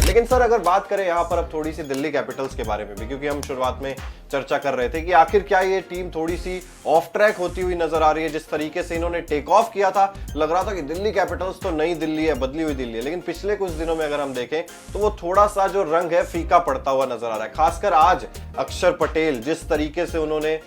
लेकिन सर अगर बात करें यहाँ पर अब थोड़ी सी दिल्ली कैपिटल्स के बारे में भी, क्योंकि हम शुरुआत में चर्चा कर रहे थे कि आखिर क्या ये टीम थोड़ी सी ऑफ ट्रैक होती हुई नजर आ रही है। जिस तरीके से इन्होंने टेक ऑफ किया था, लग रहा था कि दिल्ली कैपिटल्स तो नई दिल्ली है, बदली हुई दिल्ली है, लेकिन पिछले कुछ दिनों में अगर हम देखें तो वो थोड़ा सा जो रंग है फीका पड़ता हुआ नजर आ रहा है। खासकर आज अक्षर पटेल, जिस तरीके से उन्होंने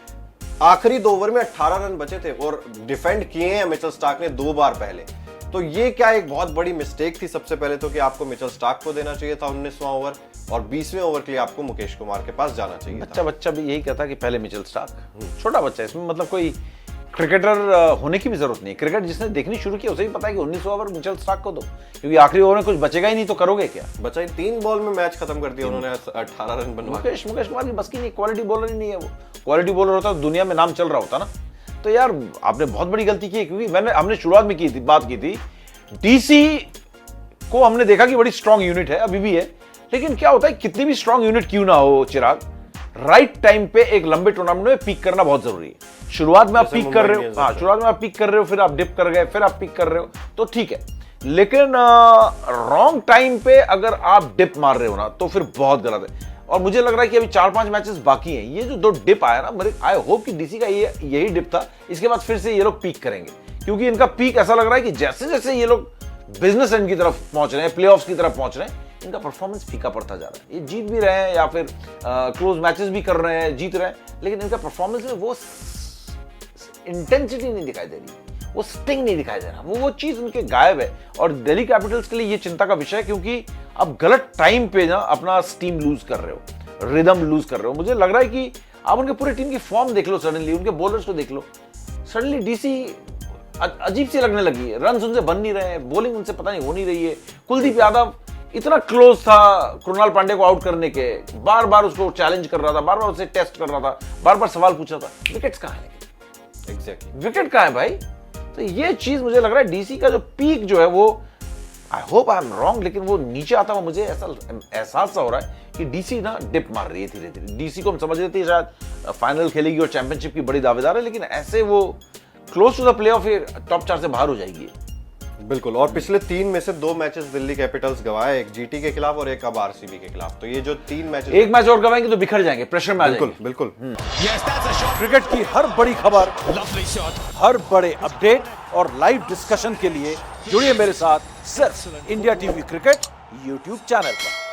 आखिरी 2 ओवर में 18 रन बचे थे और डिफेंड किए हैं मिचेल स्टार्क ने 2 बार पहले, तो ये क्या एक बहुत बड़ी मिस्टेक थी सबसे पहले तो कि आपको मिचेल स्टार्क को देना चाहिए था 19वां ओवर, और 20वें ओवर के लिए आपको मुकेश कुमार के पास जाना चाहिए था। बच्चा भी यही कहता कि पहले मिचेल स्टार्क, छोटा बच्चा है, इसमें मतलब कोई क्रिकेटर होने की भी जरूरत नहीं। क्रिकेट जिसने देखनी शुरू की उसे भी पता है कि 19वां ओवर मिचेल स्टार्क को दो, क्योंकि आखिरी ओवर में कुछ बचेगा ही नहीं तो करोगे क्या। बच्चा 3 बॉल में मैच खत्म कर दिया उन्होंने, 18 रन बनवा। मुकेश कुमार की बस की नहीं, क्वालिटी बॉलर ही नहीं है वो। क्वालिटी बॉलर होता तो दुनिया में नाम चल रहा होता ना। तो यार आपने बहुत बड़ी गलती की है, क्योंकि हमने शुरुआत में बात की थी, डीसी को हमने देखा कि बड़ी स्ट्रांग यूनिट है, अभी भी है, लेकिन क्या होता है कितनी भी स्ट्रांग यूनिट क्यों ना हो चिराग, राइट टाइम पे एक लंबे टूर्नामेंट में पीक करना बहुत जरूरी है। शुरुआत में आप पीक कर रहे हो, हाँ शुरुआत में आप पीक कर रहे हो, फिर आप डिप कर गए, फिर आप पीक कर रहे हो, तो ठीक है, लेकिन रॉन्ग टाइम पे अगर आप डिप मार रहे हो ना तो फिर बहुत गलत है। और मुझे लग रहा है कि अभी 4-5 मैचेस बाकी हैं, ये जो 2 डिप आया ना, आई होप कि डीसी का यही डिप था, इसके बाद फिर से ये लोग पीक करेंगे, क्योंकि इनका पीक ऐसा लग रहा है कि जैसे जैसे ये लोग बिजनेस एंड की तरफ पहुंच रहे हैं, प्लेऑफ्स की तरफ पहुंच रहे हैं, इनका परफॉर्मेंस फीका पड़ता जा रहा है। ये जीत भी रहे हैं या फिर क्लोज मैचेस भी कर रहे हैं, जीत रहे हैं, लेकिन इनका परफॉर्मेंस में वो इंटेंसिटी नहीं दिखाई दे रही, वो स्टिंग नहीं दिखाई दे रहा, वो चीज उनके गायब है। और दिल्ली कैपिटल्स के लिए ये चिंता का विषय है, क्योंकि अब गलत टाइम पे ना अपना स्टीम लूज कर रहे हो, रिदम लूज कर रहे हो। मुझे लग रहा है कि आप उनके पूरे टीम की फॉर्म देख लो, सडनली उनके बॉलर्स को देख लो, सडनली डीसी अजीब सी लगने लगी है, रन उनसे बन नहीं रहे हैं, बॉलिंग उनसे पता नहीं हो नहीं रही है। कुलदीप यादव इतना क्लोज था कृणाल पांडे को आउट करने के, बार बार उसको चैलेंज कर रहा था, बार बार उसे टेस्ट कर रहा था, बार बार सवाल पूछ रहा था, विकेट्स कहां है? एग्जैक्टली विकेट कहां है भाई? तो ये चीज मुझे लग रहा है डीसी का जो पीक जो है वो, I hope I am wrong, लेकिन वो नीचे आता हुआ मुझे ऐसा एहसास हो रहा है कि डीसी ना डिप मार रही है धीरे धीरे। डीसी को हम समझ रहे थे शायद फाइनल खेलेगी और चैंपियनशिप की बड़ी दावेदार है, लेकिन ऐसे वो close to the playoff, top 4 से बाहर हो जाएगी। बिल्कुल। और पिछले 3 में से 2 मैचेस दिल्ली कैपिटल्स गवाए, एक जीटी के खिलाफ और एक अब आरसीबी के खिलाफ। तो ये जो 3 मैचेस, एक मैच और गवाएंगे तो बिखर जाएंगे, प्रेशर में आ जाएंगे। बिल्कुल। क्रिकेट की हर बड़ी खबर, हर बड़े अपडेट और लाइव डिस्कशन के लिए जुड़िए मेरे साथ सिर्फ India TV cricket YouTube channel पर।